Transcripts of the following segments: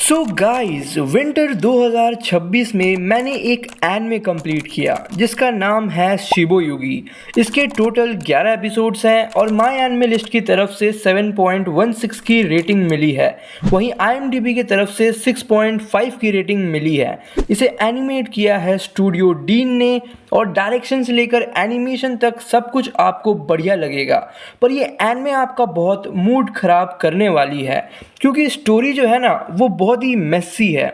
So guys winter 2026 में मैंने एक एनिमे कंप्लीट किया जिसका नाम है शिबोयुगी। इसके टोटल 11 एपिसोड्स हैं और माय एनिमे लिस्ट की तरफ से 7.16 की रेटिंग मिली है। वहीं IMDb की तरफ से 6.5 की रेटिंग मिली है। इसे एनिमेट किया है स्टूडियो डीन ने और डायरेक्शन से लेकर एनिमेशन तक सब कुछ आपको बढ़िया लगेगा। पर ये एनिमे आपका बहुत मूड ख़राब करने वाली है क्योंकि स्टोरी जो है ना वो बहुत ही मेसी है।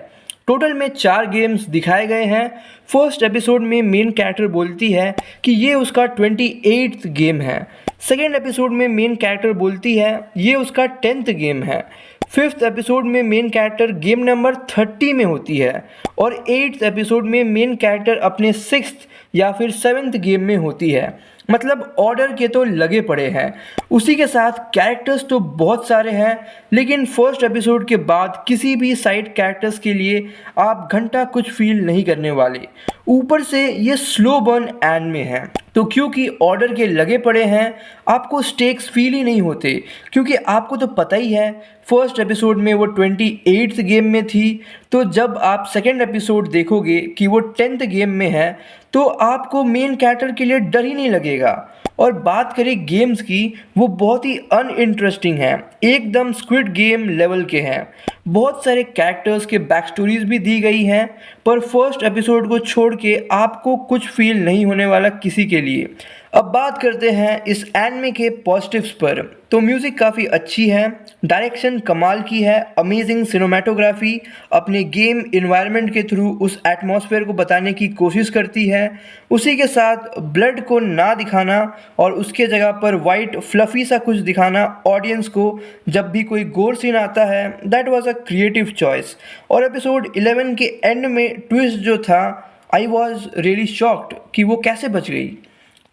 टोटल में 4 गेम्स दिखाए गए हैं। फर्स्ट एपिसोड में मेन कैरेक्टर बोलती है कि ये उसका 28th गेम है। सेकेंड एपिसोड में मेन कैरेक्टर बोलती है ये उसका 10th गेम है। फिफ्थ एपिसोड में मेन कैरेक्टर गेम नंबर 30 में होती है और 8th एपिसोड में मेन कैरेक्टर अपने 6th या फिर 7th गेम में होती है। मतलब ऑर्डर के तो लगे पड़े हैं। उसी के साथ कैरेक्टर्स तो बहुत सारे हैं, लेकिन फर्स्ट एपिसोड के बाद किसी भी साइड कैरेक्टर्स के लिए आप घंटा कुछ फील नहीं करने वाले। ऊपर से ये स्लो बर्न एनिमे है, तो क्योंकि ऑर्डर के लगे पड़े हैं आपको स्टेक्स फील ही नहीं होते, क्योंकि आपको तो पता ही है फर्स्ट एपिसोड में वो 28th गेम में थी। तो जब आप सेकेंड एपिसोड देखोगे कि वो 10th गेम में है तो आपको मेन कैरेक्टर के लिए डर ही नहीं लगेगा। और बात करें गेम्स की, वो बहुत ही अनइंटरेस्टिंग है, एकदम स्क्विड गेम लेवल के हैं। बहुत सारे कैरेक्टर्स के बैक स्टोरीज भी दी गई हैं, पर फर्स्ट एपिसोड को छोड़ के आपको कुछ फील नहीं होने वाला किसी के लिए। अब बात करते हैं इस एनिमे के पॉजिटिव्स पर। तो म्यूज़िक काफ़ी अच्छी है, डायरेक्शन कमाल की है, अमेजिंग सिनेमेटोग्राफी अपने गेम इन्वायरमेंट के थ्रू उस एटमॉस्फेयर को बताने की कोशिश करती है। उसी के साथ ब्लड को ना दिखाना और उसके जगह पर वाइट फ्लफ़ी सा कुछ दिखाना ऑडियंस को जब भी कोई गोर सीन आता है, that was a creative choice. और एपिसोड 11 के एंड में ट्विस्ट जो था, आई वॉज रियली शॉक्ड कि वो कैसे बच गई।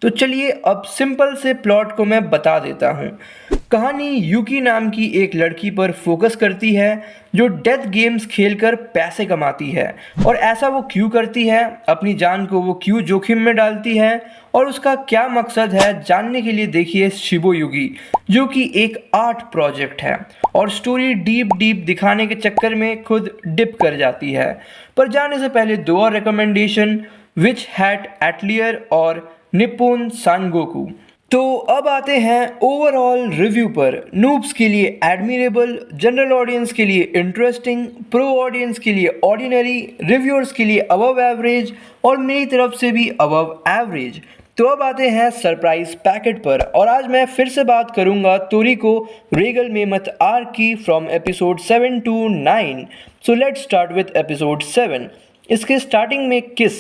तो चलिए अब सिंपल से प्लॉट को मैं बता देता हूँ। कहानी यूकी नाम की एक लड़की पर फोकस करती है जो डेथ गेम्स खेलकर पैसे कमाती है। और ऐसा वो क्यों करती है, अपनी जान को वो क्यों जोखिम में डालती है और उसका क्या मकसद है, जानने के लिए देखिए शिबोयुगी, जो कि एक आर्ट प्रोजेक्ट है और स्टोरी डीप दिखाने के चक्कर में खुद डिप कर जाती है। पर जाने से पहले 2 और रिकमेंडेशन, विच हैट एटलियर और निप्पॉन सांगोकू। तो अब आते हैं ओवरऑल रिव्यू पर। नूब्स के लिए एडमिरेबल, जनरल ऑडियंस के लिए इंटरेस्टिंग, प्रो ऑडियंस के लिए ऑर्डिनरी, रिव्यूअर्स के लिए अबव एवरेज और मेरी तरफ से भी अबव एवरेज। तो अब आते हैं सरप्राइज पैकेट पर और आज मैं फिर से बात करूंगा तोरिको रेगल मेमथ आर्क की from episode 7 to 9। So let's start with episode 7। इसके स्टार्टिंग में किस,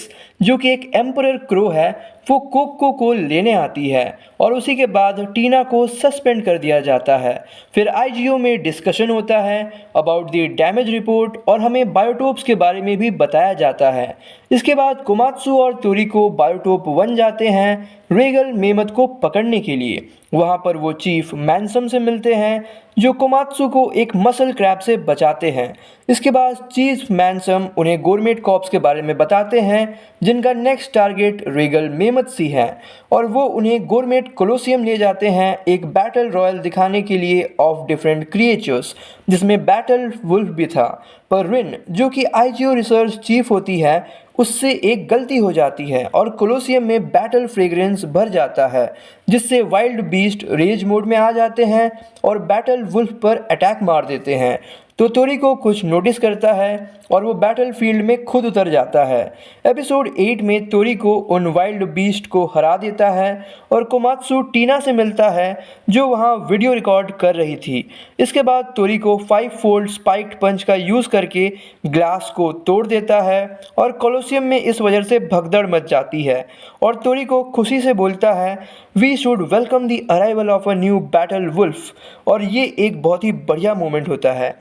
जो कि एक एम्परर क्रो है, वो कोको को लेने आती है और उसी के बाद टीना को सस्पेंड कर दिया जाता है। फिर आईजीओ में डिस्कशन होता है अबाउट द डैमेज रिपोर्ट और हमें बायोटोप्स के बारे में भी बताया जाता है। इसके बाद कोमात्सु और तोरिको बायोटोप 1 जाते हैं रेगल मेमथ को पकड़ने के लिए। वहाँ पर वो चीफ मैनसम से मिलते हैं जो कोमात्सु को एक मसल क्रैब से बचाते हैं। इसके बाद चीफ मैनसम उन्हें गोरमेट कॉप्स के बारे में बताते हैं जिनका नेक्स्ट टारगेट रेगल मेमथ सी है और वो उन्हें गोरमेट कोलोसियम ले जाते हैं एक बैटल रॉयल दिखाने के लिए ऑफ डिफरेंट क्रिएचर्स, जिसमें बैटल वुल्फ भी था। पर रिन, जो कि आईजीओ रिसर्च चीफ होती है, उससे एक गलती हो जाती है और कोलोसियम में बैटल फ्रेग्रेंस भर जाता है, जिससे वाइल्ड बीस्ट रेज मोड में आ जाते हैं और बैटल वुल्फ पर अटैक मार देते हैं। तो तोरिको कुछ नोटिस करता है और वो बैटल फील्ड में खुद उतर जाता है। एपिसोड 8 में तोरिको उन वाइल्ड बीस्ट को हरा देता है और कोमात्सु टीना से मिलता है जो वहाँ वीडियो रिकॉर्ड कर रही थी। इसके बाद तोरिको 5 फोल्ड स्पाइक्ड पंच का यूज़ करके ग्लास को तोड़ देता है और कोलोसियम में इस वजह से भगदड़ मच जाती है और तोरिको खुशी से बोलता है we should welcome the arrival of a new battle wolf. और ये एक बहुत ही बढ़िया मोमेंट होता है।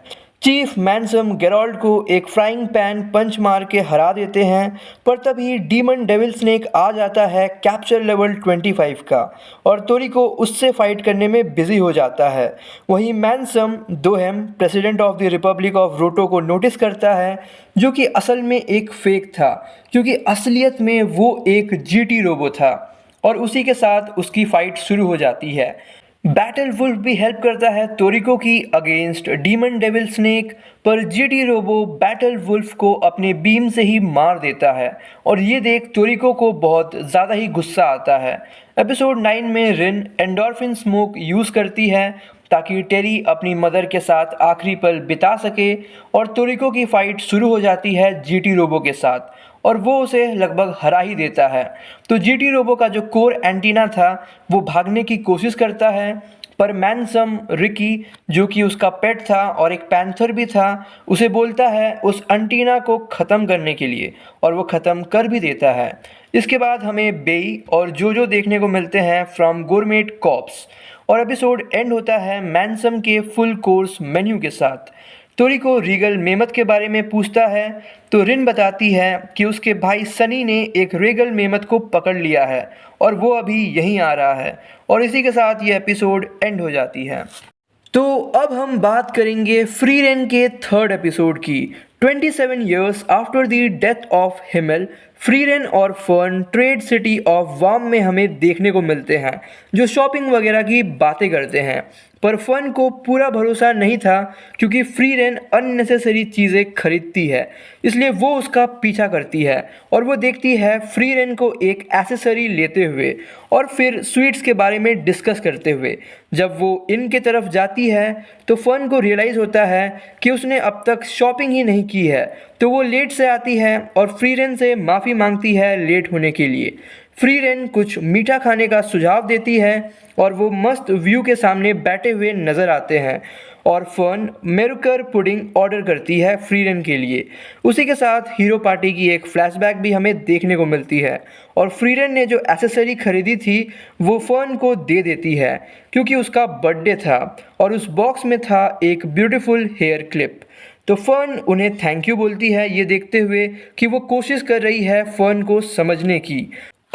चीफ मैनसम गेराल्ड को एक फ्राइंग पैन पंच मार के हरा देते हैं, पर तभी डीमन डेविल स्नेक आ जाता है कैप्चर लेवल 25 का और तोरिको उससे फाइट करने में बिजी हो जाता है। वहीं मैनसम दोहेम president of the republic of रोटो को नोटिस करता है, जो कि असल में एक फेक था क्योंकि असलियत में वो एक जीटी रोबो था और उसी के साथ उसकी फ़ाइट शुरू हो जाती है। बैटल वुल्फ भी हेल्प करता है तोरिको की अगेंस्ट डीमन डेविल स्नेक, पर जीटी रोबो बैटल वुल्फ को अपने बीम से ही मार देता है और ये देख तोरिको को बहुत ज़्यादा ही गुस्सा आता है। एपिसोड 9 में रिन एंडोर्फिन स्मोक यूज़ करती है ताकि टेरी अपनी मदर के साथ आखिरी पल बिता सके और तोरिको की फाइट शुरू हो जाती है जीटी रोबो के साथ और वो उसे लगभग हरा ही देता है। तो जीटी रोबो का जो कोर एंटीना था वो भागने की कोशिश करता है, पर मैनसम रिकी जो कि उसका पेट था और एक पैंथर भी था उसे बोलता है उस एंटीना को ख़त्म करने के लिए और वो ख़त्म कर भी देता है। इसके बाद हमें बेई और जोजो देखने को मिलते हैं फ्रॉम गोरमेट कॉप्स और एपिसोड एंड होता है मैनसम के फुल कोर्स मेन्यू के साथ। तोरिको रीगल मेमथ के बारे में पूछता है तो रिन बताती है कि उसके भाई सनी ने एक रीगल मेमथ को पकड़ लिया है और वो अभी यहीं आ रहा है और इसी के साथ ये एपिसोड एंड हो जाती है। तो अब हम बात करेंगे फ्री रेन के थर्ड एपिसोड की। 27 years after the death of Himmel, Frieren और फर्न ट्रेड सिटी ऑफ वाम में हमें देखने को मिलते हैं जो शॉपिंग वगैरह की बातें करते हैं, पर फर्न को पूरा भरोसा नहीं था क्योंकि फ्री रेन अननेसेसरी चीज़ें खरीदती है, इसलिए वो उसका पीछा करती है और वो देखती है फ्री रेन को एक एसेसरी लेते हुए और फिर स्वीट्स के बारे में डिस्कस करते हुए। जब वो इनके तरफ जाती है तो फर्न को रियलाइज़ होता है कि उसने अब तक शॉपिंग ही नहीं की है, तो वो लेट से आती है और फ्री रेन से माफ़ी मांगती है लेट होने के लिए। फ्री रेन कुछ मीठा खाने का सुझाव देती है और वो मस्त व्यू के सामने बैठे हुए नज़र आते हैं और फर्न मेरुकर पुडिंग ऑर्डर करती है फ्री रेन के लिए। उसी के साथ हीरो पार्टी की एक फ्लैशबैक भी हमें देखने को मिलती है और फ्री रेन ने जो एसेसरी खरीदी थी वो फर्न को दे देती है क्योंकि उसका बर्थडे था और उस बॉक्स में था एक ब्यूटीफुल हेयर क्लिप। तो फर्न उन्हें थैंक यू बोलती है ये देखते हुए कि वो कोशिश कर रही है फर्न को समझने की।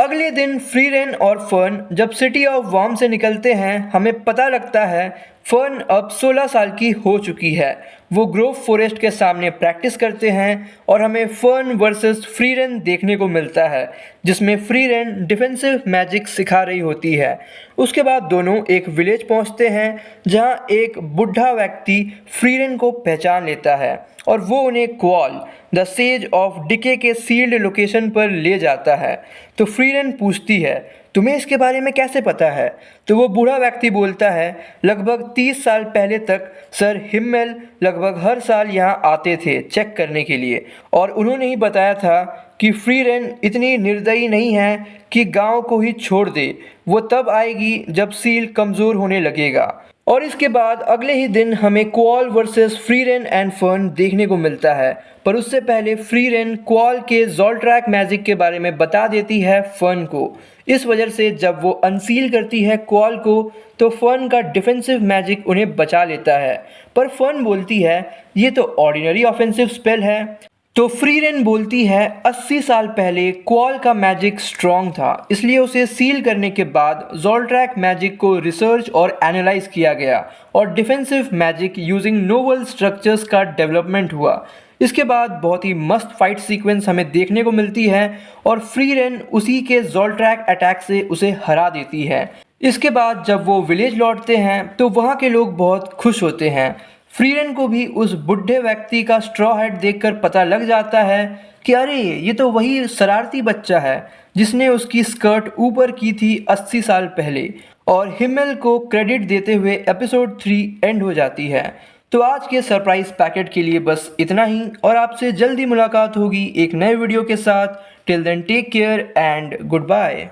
अगले दिन फ्री रेन और फर्न जब सिटी ऑफ वार्म से निकलते हैं हमें पता लगता है फर्न अब 16 साल की हो चुकी है। वो ग्रोव फॉरेस्ट के सामने प्रैक्टिस करते हैं और हमें फर्न वर्सेस फ्री रेन देखने को मिलता है जिसमें फ्री रेन डिफेंसिव मैजिक सिखा रही होती है। उसके बाद दोनों एक विलेज पहुंचते हैं जहां एक बुढ़ा व्यक्ति फ्री रेन को पहचान लेता है और वो उन्हें क्वाल द सेज ऑफ डिके के सील्ड लोकेशन पर ले जाता है। तो फ्री रेन पूछती है तुम्हें इसके बारे में कैसे पता है? तो वो बूढ़ा व्यक्ति बोलता है लगभग 30 साल पहले तक सर हिम्मेल लगभग हर साल यहाँ आते थे चेक करने के लिए और उन्होंने ही बताया था कि फ्री रेन इतनी निर्दयी नहीं है कि गांव को ही छोड़ दे, वो तब आएगी जब सील कमज़ोर होने लगेगा। और इसके बाद अगले ही दिन हमें Qual versus Frieren and Fern देखने को मिलता है, पर उससे पहले फ्री रेन क्वाल के ज़ोल्ट्रैक मैजिक के बारे में बता देती है फर्न को। इस वजह से जब वो अनसील करती है क्वाल को तो फर्न का डिफेंसिव मैजिक उन्हें बचा लेता है, पर फर्न बोलती है ये तो ऑर्डिनरी ऑफेंसिव स्पेल है। तो फ्री रेन बोलती है 80 साल पहले क्वाल का मैजिक स्ट्रॉन्ग था, इसलिए उसे सील करने के बाद ज़ोल्ट्रैक मैजिक को रिसर्च और एनालाइज किया गया और defensive magic using novel structures का डेवलपमेंट हुआ। इसके बाद बहुत ही मस्त फाइट सीक्वेंस हमें देखने को मिलती है और फ्री रेन उसी के ज़ोल्ट्रैक अटैक से उसे हरा देती है। इसके बाद जब वो विलेज लौटते हैं तो वहाँ के लोग बहुत खुश होते हैं। फ्री रेन को भी उस बुढ़े व्यक्ति का स्ट्रॉ हेड देखकर पता लग जाता है कि अरे ये तो वही शरारती बच्चा है जिसने उसकी स्कर्ट ऊपर की थी 80 साल पहले। और हिमेल को क्रेडिट देते हुए एपिसोड 3 एंड हो जाती है। तो आज के सरप्राइज पैकेट के लिए बस इतना ही और आपसे जल्दी मुलाकात होगी एक नए वीडियो के साथ। Till then take care and good bye.